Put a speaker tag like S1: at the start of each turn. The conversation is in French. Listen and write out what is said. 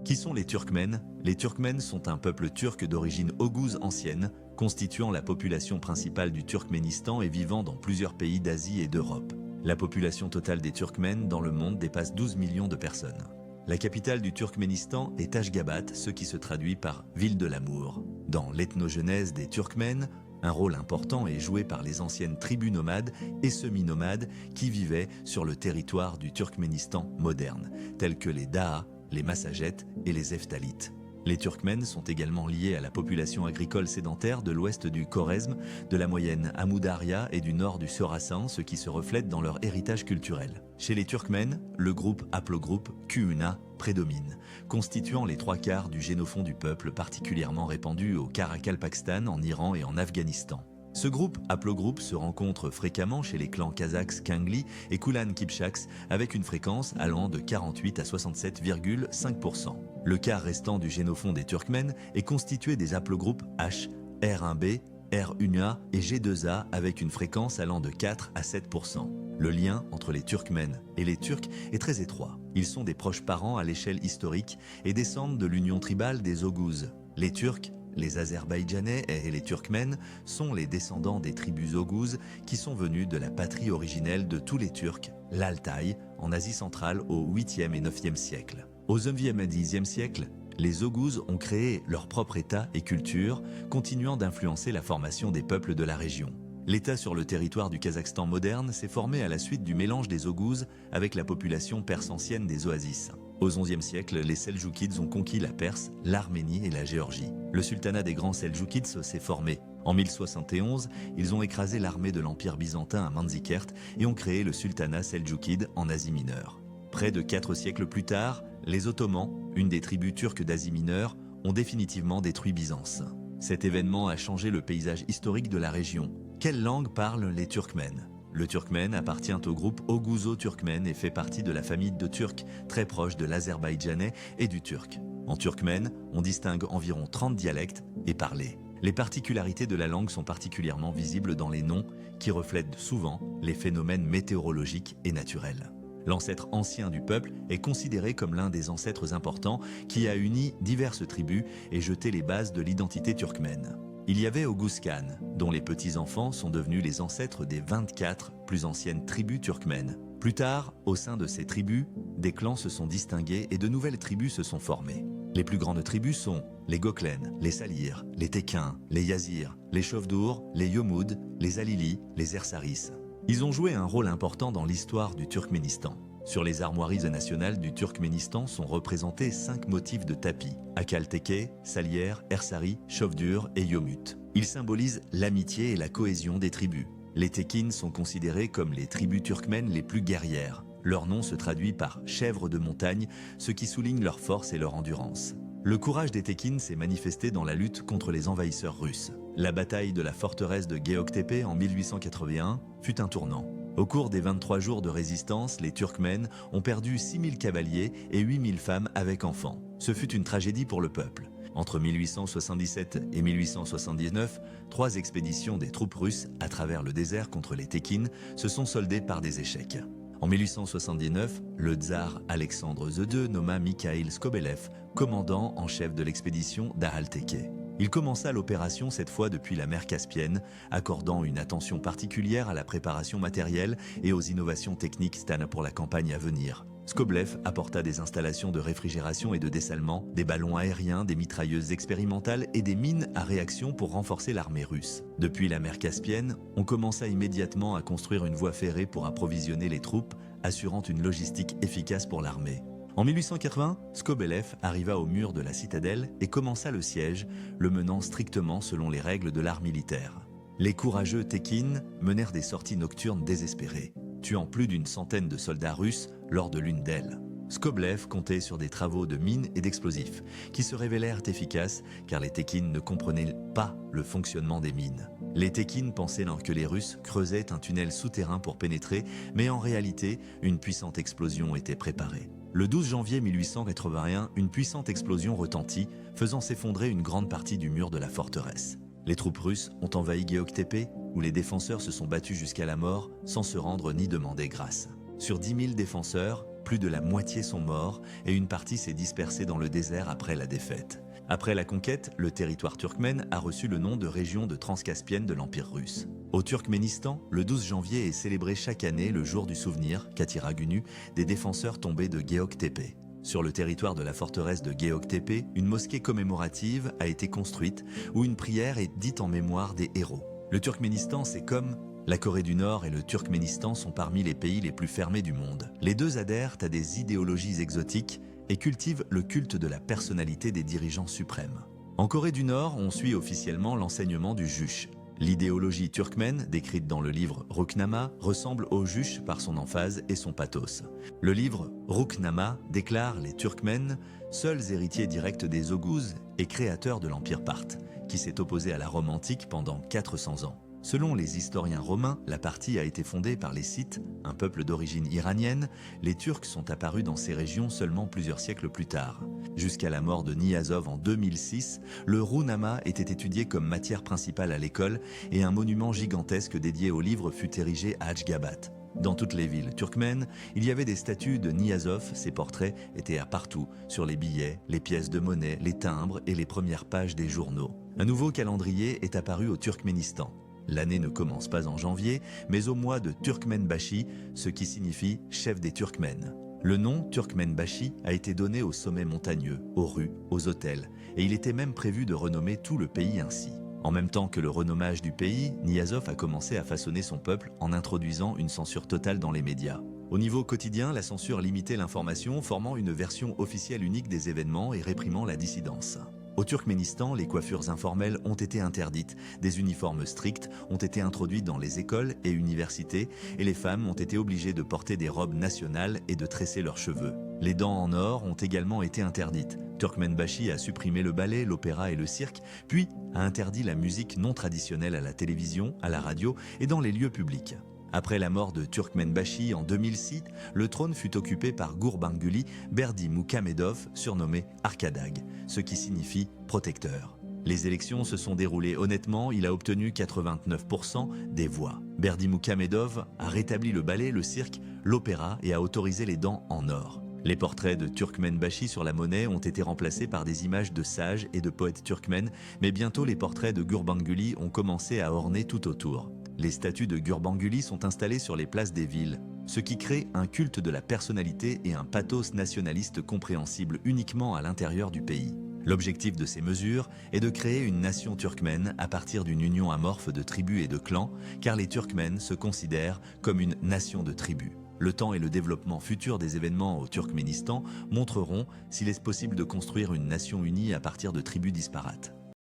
S1: Qui sont les Turkmènes? Les Turkmènes sont un peuple turc d'origine ogouze ancienne, constituant la population principale du Turkménistan et vivant dans plusieurs pays d'Asie et d'Europe. La population totale des Turkmènes dans le monde dépasse 12 millions de personnes. La capitale du Turkménistan est Ashgabat, ce qui se traduit par « ville de l'amour ». Dans l'ethnogenèse des Turkmènes, un rôle important est joué par les anciennes tribus nomades et semi-nomades qui vivaient sur le territoire du Turkménistan moderne, tels que les Daha, les Massagètes et les Eftalites. Les Turkmènes sont également liés à la population agricole sédentaire de l'ouest du Khorezm, de la moyenne Amoudaria et du nord du Khorasan, ce qui se reflète dans leur héritage culturel. Chez les Turkmènes, le groupe haplogroupe QUNA prédomine, constituant les 3/4 du génophond du peuple particulièrement répandu au Karakalpakstan, en Iran et en Afghanistan. Ce groupe haplogroupe se rencontre fréquemment chez les clans kazakhs Kangli et Kulan Kipchaks avec une fréquence allant de 48 à 67,5%. Le quart restant du génophond des Turkmènes est constitué des haplogroupes H, R1b, R1a et G2a avec une fréquence allant de 4 à 7%. Le lien entre les Turkmènes et les Turcs est très étroit. Ils sont des proches parents à l'échelle historique et descendent de l'union tribale des Oghuz. Les Turcs, les Azerbaïdjanais et les Turkmènes sont les descendants des tribus Oghuz qui sont venus de la patrie originelle de tous les Turcs, l'Altaï, en Asie centrale au 8e et 9e siècle. Au 9e et 10e siècle, les Oghuz ont créé leur propre État et culture, continuant d'influencer la formation des peuples de la région. L'État sur le territoire du Kazakhstan moderne s'est formé à la suite du mélange des Oghuz avec la population perse ancienne des Oasis. Au XIe siècle, les Seljoukides ont conquis la Perse, l'Arménie et la Géorgie. Le sultanat des grands Seljoukides s'est formé. En 1071, ils ont écrasé l'armée de l'Empire byzantin à Manzikert et ont créé le sultanat Seljoukide en Asie mineure. Près de 4 siècles plus tard, les Ottomans, une des tribus turques d'Asie mineure, ont définitivement détruit Byzance. Cet événement a changé le paysage historique de la région. Quelle langue parlent les Turkmènes? Le turkmène appartient au groupe ogouzo-turkmène et fait partie de la famille de turc, très proche de l'azerbaïdjanais et du turc. En turkmène, on distingue environ 30 dialectes et parlés. Les particularités de la langue sont particulièrement visibles dans les noms qui reflètent souvent les phénomènes météorologiques et naturels. L'ancêtre ancien du peuple est considéré comme l'un des ancêtres importants qui a uni diverses tribus et jeté les bases de l'identité turkmène. Il y avait Oghuz Khan, dont les petits-enfants sont devenus les ancêtres des 24 plus anciennes tribus turkmènes. Plus tard, au sein de ces tribus, des clans se sont distingués et de nouvelles tribus se sont formées. Les plus grandes tribus sont les Goklen, les Salirs, les Tekins, les Yazirs, les Chofdour, les Yomouds, les Alili, les Ersaris. Ils ont joué un rôle important dans l'histoire du Turkménistan. Sur les armoiries nationales du Turkménistan sont représentés 5 motifs de tapis: Akalteke, Salière, Ersari, Chofdur et Yomut. Ils symbolisent l'amitié et la cohésion des tribus. Les Tekins sont considérés comme les tribus turkmènes les plus guerrières. Leur nom se traduit par « chèvres de montagne », ce qui souligne leur force et leur endurance. Le courage des Tekins s'est manifesté dans la lutte contre les envahisseurs russes. La bataille de la forteresse de Göktepe en 1881 fut un tournant. Au cours des 23 jours de résistance, les Turkmènes ont perdu 6000 cavaliers et 8000 femmes avec enfants. Ce fut une tragédie pour le peuple. Entre 1877 et 1879, 3 expéditions des troupes russes à travers le désert contre les Tekins se sont soldées par des échecs. En 1879, le tsar Alexandre II nomma Mikhaïl Skobelev commandant en chef de l'expédition d'Aralteke. Il commença l'opération cette fois depuis la mer Caspienne, accordant une attention particulière à la préparation matérielle et aux innovations techniques pour la campagne à venir. Skobelev apporta des installations de réfrigération et de dessalement, des ballons aériens, des mitrailleuses expérimentales et des mines à réaction pour renforcer l'armée russe. Depuis la mer Caspienne, on commença immédiatement à construire une voie ferrée pour approvisionner les troupes, assurant une logistique efficace pour l'armée. En 1880, Skobelev arriva au mur de la citadelle et commença le siège, le menant strictement selon les règles de l'art militaire. Les courageux Tekins menèrent des sorties nocturnes désespérées, tuant plus d'une centaine de soldats russes lors de l'une d'elles. Skobelev comptait sur des travaux de mines et d'explosifs, qui se révélèrent efficaces car les Tekins ne comprenaient pas le fonctionnement des mines. Les Tekins pensaient que les Russes creusaient un tunnel souterrain pour pénétrer, mais en réalité, une puissante explosion était préparée. Le 12 janvier 1881, une puissante explosion retentit, faisant s'effondrer une grande partie du mur de la forteresse. Les troupes russes ont envahi Göktepe, où les défenseurs se sont battus jusqu'à la mort sans se rendre ni demander grâce. Sur 10 000 défenseurs, plus de la moitié sont morts et une partie s'est dispersée dans le désert après la défaite. Après la conquête, le territoire turkmène a reçu le nom de région de Transcaspienne de l'Empire russe. Au Turkménistan, le 12 janvier est célébré chaque année le jour du souvenir, Katira Günü, des défenseurs tombés de Göktepe. Sur le territoire de la forteresse de Göktepe, une mosquée commémorative a été construite où une prière est dite en mémoire des héros. Le Turkménistan, c'est comme la Corée du Nord et le Turkménistan sont parmi les pays les plus fermés du monde. Les deux adhèrent à des idéologies exotiques et cultivent le culte de la personnalité des dirigeants suprêmes. En Corée du Nord, on suit officiellement l'enseignement du juche. L'idéologie turkmène, décrite dans le livre Ruknama, ressemble au juche par son emphase et son pathos. Le livre Ruknama déclare les Turkmènes seuls héritiers directs des Oghuz et créateurs de l'Empire parthe, qui s'est opposé à la Rome antique pendant 400 ans. Selon les historiens romains, la partie a été fondée par les Scythes, un peuple d'origine iranienne. Les Turcs sont apparus dans ces régions seulement plusieurs siècles plus tard. Jusqu'à la mort de Niyazov en 2006, le Runama était étudié comme matière principale à l'école et un monument gigantesque dédié au livre fut érigé à Ashgabat. Dans toutes les villes turkmènes, il y avait des statues de Niyazov, ses portraits étaient à partout, sur les billets, les pièces de monnaie, les timbres et les premières pages des journaux. Un nouveau calendrier est apparu au Turkménistan. L'année ne commence pas en janvier, mais au mois de Turkmenbashi, ce qui signifie « chef des Turkmènes ». Le nom Turkmenbashi a été donné aux sommets montagneux, aux rues, aux hôtels, et il était même prévu de renommer tout le pays ainsi. En même temps que le renommage du pays, Niyazov a commencé à façonner son peuple en introduisant une censure totale dans les médias. Au niveau quotidien, la censure limitait l'information, formant une version officielle unique des événements et réprimant la dissidence. Au Turkménistan, les coiffures informelles ont été interdites, des uniformes stricts ont été introduits dans les écoles et universités et les femmes ont été obligées de porter des robes nationales et de tresser leurs cheveux. Les dents en or ont également été interdites. Turkmenbashi a supprimé le ballet, l'opéra et le cirque, puis a interdit la musique non traditionnelle à la télévision, à la radio et dans les lieux publics. Après la mort de Turkmenbashi en 2006, le trône fut occupé par Gurbanguly Berdimuhamedov, surnommé Arkadag, ce qui signifie protecteur. Les élections se sont déroulées honnêtement, il a obtenu 89% des voix. Berdimuhamedov a rétabli le ballet, le cirque, l'opéra et a autorisé les dents en or. Les portraits de Turkmenbashi sur la monnaie ont été remplacés par des images de sages et de poètes turkmènes, mais bientôt les portraits de Gurbanguly ont commencé à orner tout autour. Les statues de Gurbanguly sont installées sur les places des villes, ce qui crée un culte de la personnalité et un pathos nationaliste compréhensible uniquement à l'intérieur du pays. L'objectif de ces mesures est de créer une nation turkmène à partir d'une union amorphe de tribus et de clans, car les Turkmènes se considèrent comme une nation de tribus. Le temps et le développement futur des événements au Turkménistan montreront s'il est possible de construire une nation unie à partir de tribus disparates.